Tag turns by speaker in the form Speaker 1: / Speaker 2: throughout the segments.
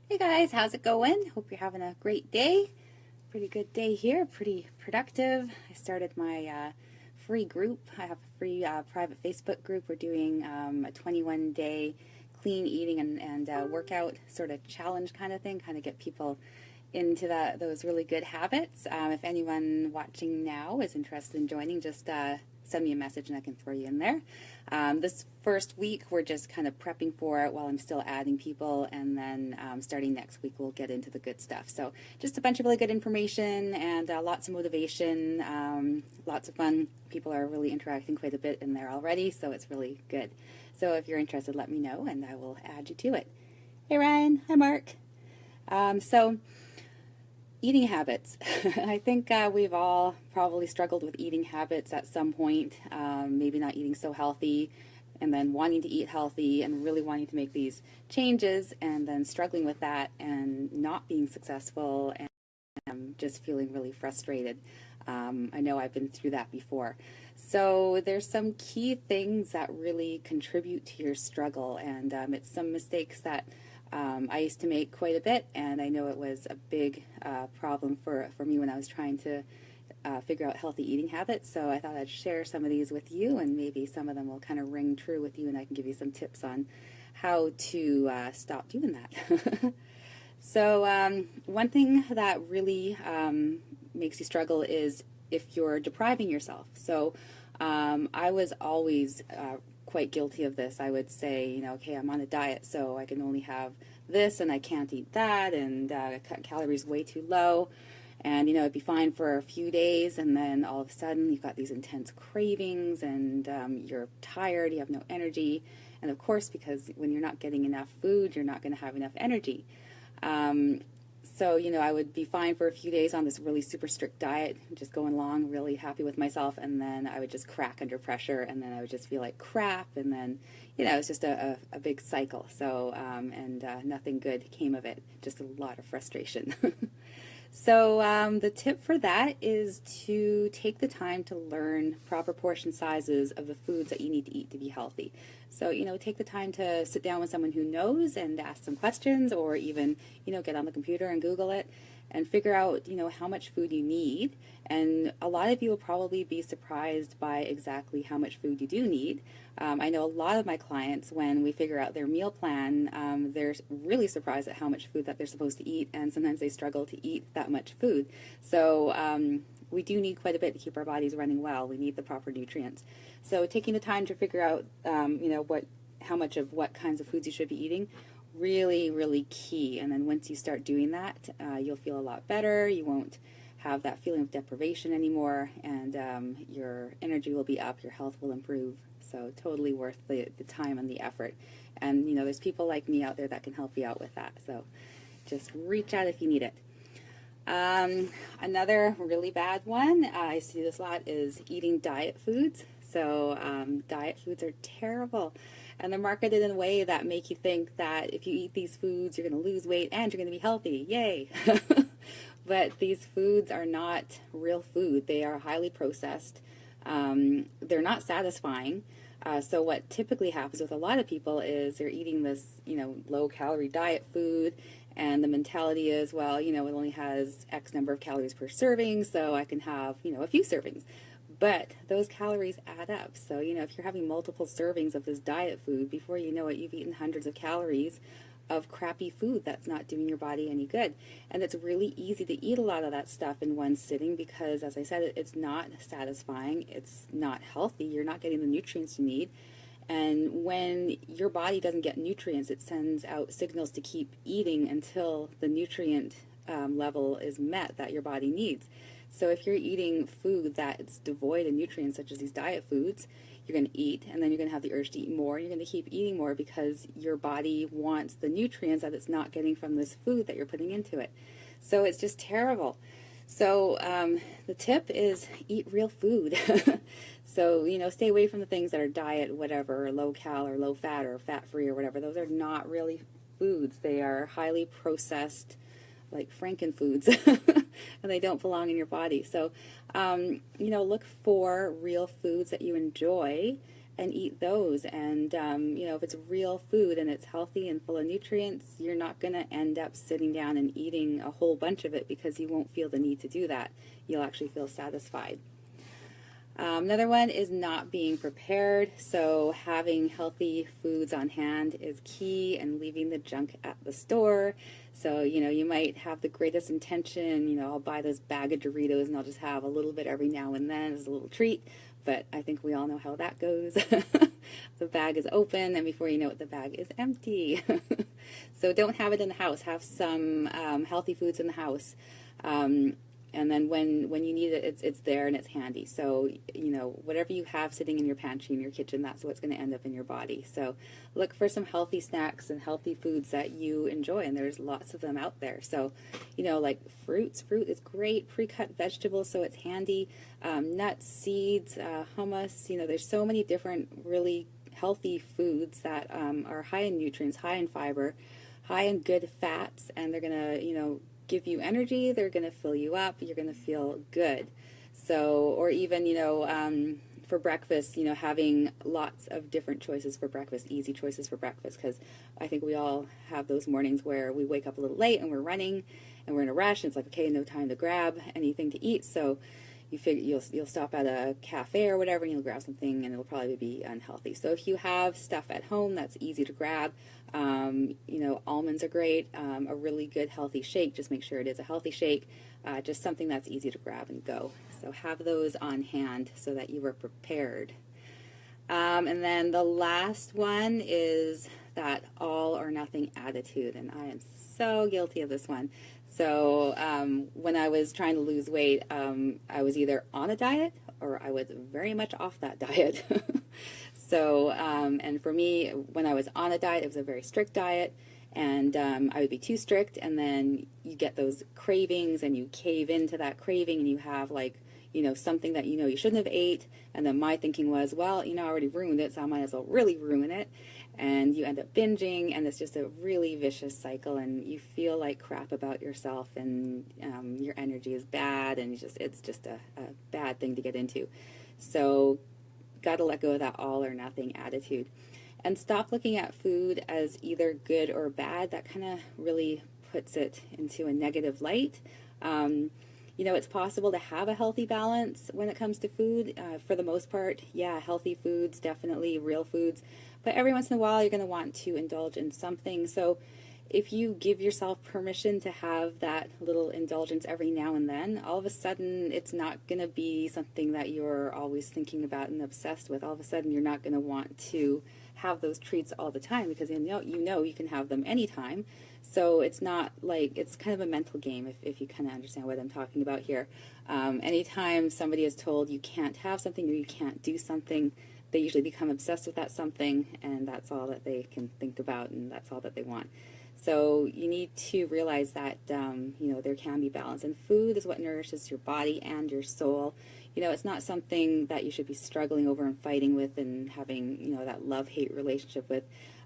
Speaker 1: Hey guys, how's it going? Hope you're having a great day. Pretty good day here, pretty productive. I started my free group. I have a free private Facebook group. We're doing a 21-day clean eating and workout sort of challenge kind of thing, kind of get people into those really good habits. If anyone watching now is interested in joining, just send me a message and I can throw you in there. This first week, we're just kind of prepping for it while I'm still adding people, and then starting next week, we'll get into the good stuff. So just a bunch of really good information and lots of motivation, lots of fun. People are really interacting quite a bit in there already, so it's really good. So if you're interested, let me know, and I will add you to it. Hey Ryan, hi Mark. So eating habits. I think we've all probably struggled with eating habits at some point, maybe not eating so healthy, and then wanting to eat healthy and really wanting to make these changes, and then struggling with that and not being successful and just feeling really frustrated. I know I've been through that before. So there's some key things that really contribute to your struggle, and it's some mistakes that I used to make quite a bit, and I know it was a big problem for me when I was trying to figure out healthy eating habits. So I thought I'd share some of these with you, and maybe some of them will kind of ring true with you, and I can give you some tips on how to stop doing that. So one thing that really makes you struggle is if you're depriving yourself. So I was always quite guilty of this. I would say, okay, I'm on a diet, so I can only have this and I can't eat that, and I cut calories way too low. And, it'd be fine for a few days, and then all of a sudden you've got these intense cravings, and you're tired, you have no energy. And of course, because when you're not getting enough food, you're not going to have enough energy. So, I would be fine for a few days on this really super strict diet, just going along, really happy with myself, and then I would just crack under pressure, and then I would just feel like crap, and then, it's just a big cycle. So, nothing good came of it, just a lot of frustration. So the tip for that is to take the time to learn proper portion sizes of the foods that you need to eat to be healthy. So, take the time to sit down with someone who knows and ask some questions, or even, get on the computer and Google it and figure out, how much food you need. And a lot of you will probably be surprised by exactly how much food you do need. I know a lot of my clients, when we figure out their meal plan, they're really surprised at how much food that they're supposed to eat, and sometimes they struggle to eat that much food. So we do need quite a bit to keep our bodies running well. We need the proper nutrients. So taking the time to figure out, how much of what kinds of foods you should be eating, really, really key. And then once you start doing that, you'll feel a lot better. You won't have that feeling of deprivation anymore, and your energy will be up, your health will improve. So totally worth the time and the effort. And, there's people like me out there that can help you out with that. So just reach out if you need it. Another really bad one, I see this a lot, is eating diet foods. So diet foods are terrible, and they're marketed in a way that make you think that if you eat these foods, you're going to lose weight and you're going to be healthy. Yay! But these foods are not real food. They are highly processed. They're not satisfying. So what typically happens with a lot of people is they're eating this, low-calorie diet food, and the mentality is, well, it only has X number of calories per serving, so I can have, a few servings. But those calories add up. So, if you're having multiple servings of this diet food, before you know it, you've eaten hundreds of calories of crappy food that's not doing your body any good. And it's really easy to eat a lot of that stuff in one sitting because, as I said, it's not satisfying, it's not healthy, you're not getting the nutrients you need. And when your body doesn't get nutrients, it sends out signals to keep eating until the nutrient level is met that your body needs. So if you're eating food that's devoid of nutrients, such as these diet foods, you're going to eat, and then you're going to have the urge to eat more. You're going to keep eating more because your body wants the nutrients that it's not getting from this food that you're putting into it. So it's just terrible. So the tip is eat real food. So, stay away from the things that are diet, whatever, or low cal or low fat or fat free or whatever. Those are not really foods. They are highly processed, like frankenfoods, and they don't belong in your body. So, look for real foods that you enjoy and eat those. And, you know, if it's real food and it's healthy and full of nutrients, you're not going to end up sitting down and eating a whole bunch of it because you won't feel the need to do that. You'll actually feel satisfied. Another one is not being prepared. So having healthy foods on hand is key, and leaving the junk at the store. So, you know, you might have the greatest intention, you know, I'll buy this bag of Doritos and I'll just have a little bit every now and then as a little treat. But I think we all know how that goes. The bag is open, and before you know it, the bag is empty. So don't have it in the house. Have some healthy foods in the house. And then when you need it, it's there and it's handy. So, you know, whatever you have sitting in your pantry, in your kitchen, that's what's going to end up in your body. So look for some healthy snacks and healthy foods that you enjoy, and there's lots of them out there. So, you know, like fruits. Fruit is great. Pre-cut vegetables, so it's handy. Nuts, seeds, hummus. You know, there's so many different really healthy foods that are high in nutrients, high in fiber, high in good fats, and they're going to, you know, give you energy, they're going to fill you up, you're going to feel good. So, or even, you know, for breakfast, you know, having lots of different choices for breakfast, easy choices for breakfast, because I think we all have those mornings where we wake up a little late and we're running and we're in a rush, and it's like, okay, no time to grab anything to eat, so you figure you'll stop at a cafe or whatever and you'll grab something, and it'll probably be unhealthy. So if you have stuff at home that's easy to grab, you know, almonds are great. A really good healthy shake, just make sure it is a healthy shake, just something that's easy to grab and go. So have those on hand so that you are prepared. And then the last one is that all or nothing attitude, and I am so guilty of this one. So when I was trying to lose weight, I was either on a diet or I was very much off that diet. So, and for me, when I was on a diet, it was a very strict diet, and I would be too strict, and then you get those cravings, and you cave into that craving, and you have, like, you know, something that you know you shouldn't have ate, and then my thinking was, well, you know, I already ruined it, so I might as well really ruin it, and you end up binging, and it's just a really vicious cycle, and you feel like crap about yourself, and your energy is bad, and it's just a bad thing to get into. So got to let go of that all or nothing attitude, and stop looking at food as either good or bad. That kind of really puts it into a negative light. You know, it's possible to have a healthy balance when it comes to food. For the most part, yeah, healthy foods, definitely real foods. But every once in a while, you're going to want to indulge in something. So if you give yourself permission to have that little indulgence every now and then, all of a sudden, it's not going to be something that you're always thinking about and obsessed with. All of a sudden, you're not going to want to have those treats all the time, because you know you can have them anytime. So it's not like, it's kind of a mental game, if you kind of understand what I'm talking about here. Anytime somebody is told you can't have something or you can't do something, they usually become obsessed with that something, and that's all that they can think about, and that's all that they want. So you need to realize that, you know, there can be balance, and food is what nourishes your body and your soul. You know, it's not something that you should be struggling over and fighting with and having, you know, that love-hate relationship with.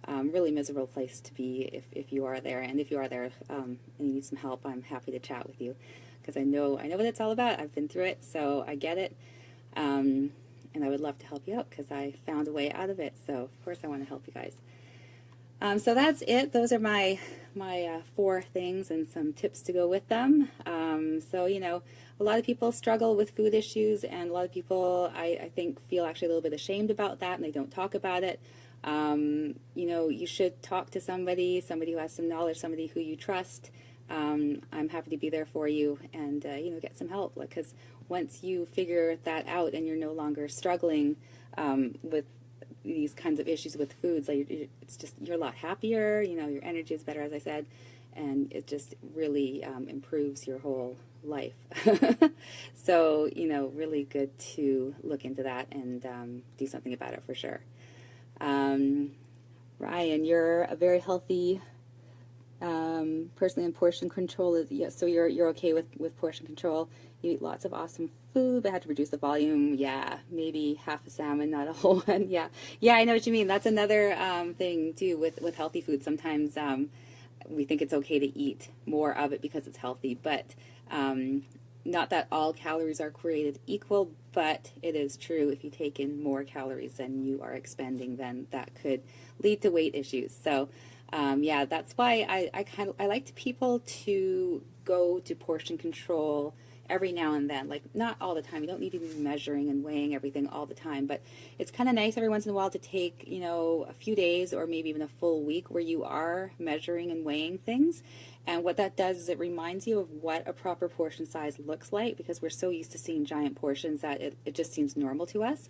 Speaker 1: Really miserable place to be if you are there. And if you are there and you need some help, I'm happy to chat with you, because I know what it's all about. I've been through it, so I get it. And I would love to help you out, because I found a way out of it. So, of course, I want to help you guys. So that's it. Those are my 4 things and some tips to go with them. So, you know, a lot of people struggle with food issues, and a lot of people, I think, feel actually a little bit ashamed about that, and they don't talk about it. You know, you should talk to somebody who has some knowledge, somebody who you trust. I'm happy to be there for you, and, you know, get some help, because once you figure that out and you're no longer struggling with these kinds of issues with foods, like, it's just, you're a lot happier, you know, your energy is better, as I said, and it just really improves your whole life. So, you know, really good to look into that and do something about it for sure. Ryan, you're a very healthy person, in portion control. So you're okay with portion control. You eat lots of awesome food, but had to reduce the volume. Yeah, maybe half a salmon, not a whole one. Yeah, I know what you mean. That's another thing too with healthy food. Sometimes we think it's okay to eat more of it because it's healthy, but not that all calories are created equal, but it is true if you take in more calories than you are expending, then that could lead to weight issues. So yeah, that's why I like people to go to portion control every now and then, like not all the time. You don't need to be measuring and weighing everything all the time, but it's kind of nice every once in a while to take, you know, a few days or maybe even a full week where you are measuring and weighing things. And what that does is it reminds you of what a proper portion size looks like, because we're so used to seeing giant portions that it just seems normal to us.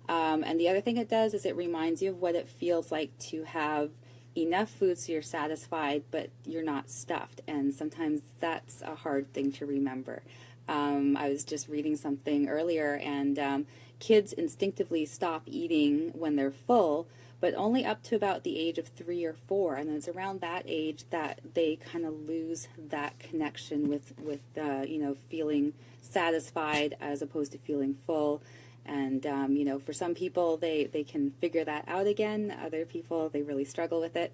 Speaker 1: And the other thing it does is it reminds you of what it feels like to have enough food so you're satisfied, but you're not stuffed. And sometimes that's a hard thing to remember. I was just reading something earlier, and kids instinctively stop eating when they're full, but only up to about the age of 3 or 4, and then it's around that age that they kind of lose that connection with you know, feeling satisfied as opposed to feeling full. And you know, for some people they can figure that out again. Other people, they really struggle with it.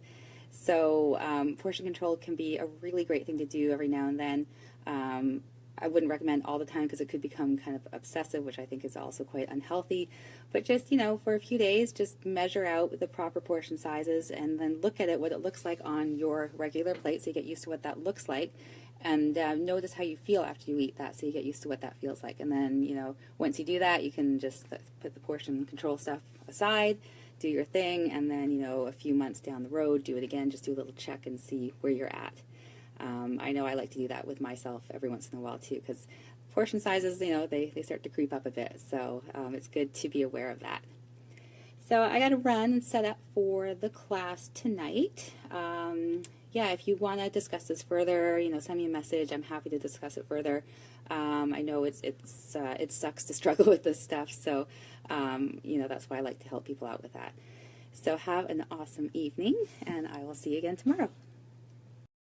Speaker 1: So portion control can be a really great thing to do every now and then. I wouldn't recommend all the time because it could become kind of obsessive, which I think is also quite unhealthy. But just, you know, for a few days, just measure out the proper portion sizes and then look at it, what it looks like on your regular plate, so you get used to what that looks like. And notice how you feel after you eat that, so you get used to what that feels like. And then, you know, once you do that, you can just put the portion control stuff aside, do your thing, and then, you know, a few months down the road, do it again, just do a little check and see where you're at. I know I like to do that with myself every once in a while too, because portion sizes, you know, they start to creep up a bit, so it's good to be aware of that. So I got to run and set up for the class tonight. Yeah, if you want to discuss this further, you know, send me a message. I'm happy to discuss it further. I know it sucks to struggle with this stuff, so you know, that's why I like to help people out with that. So have an awesome evening, and I will see you again tomorrow.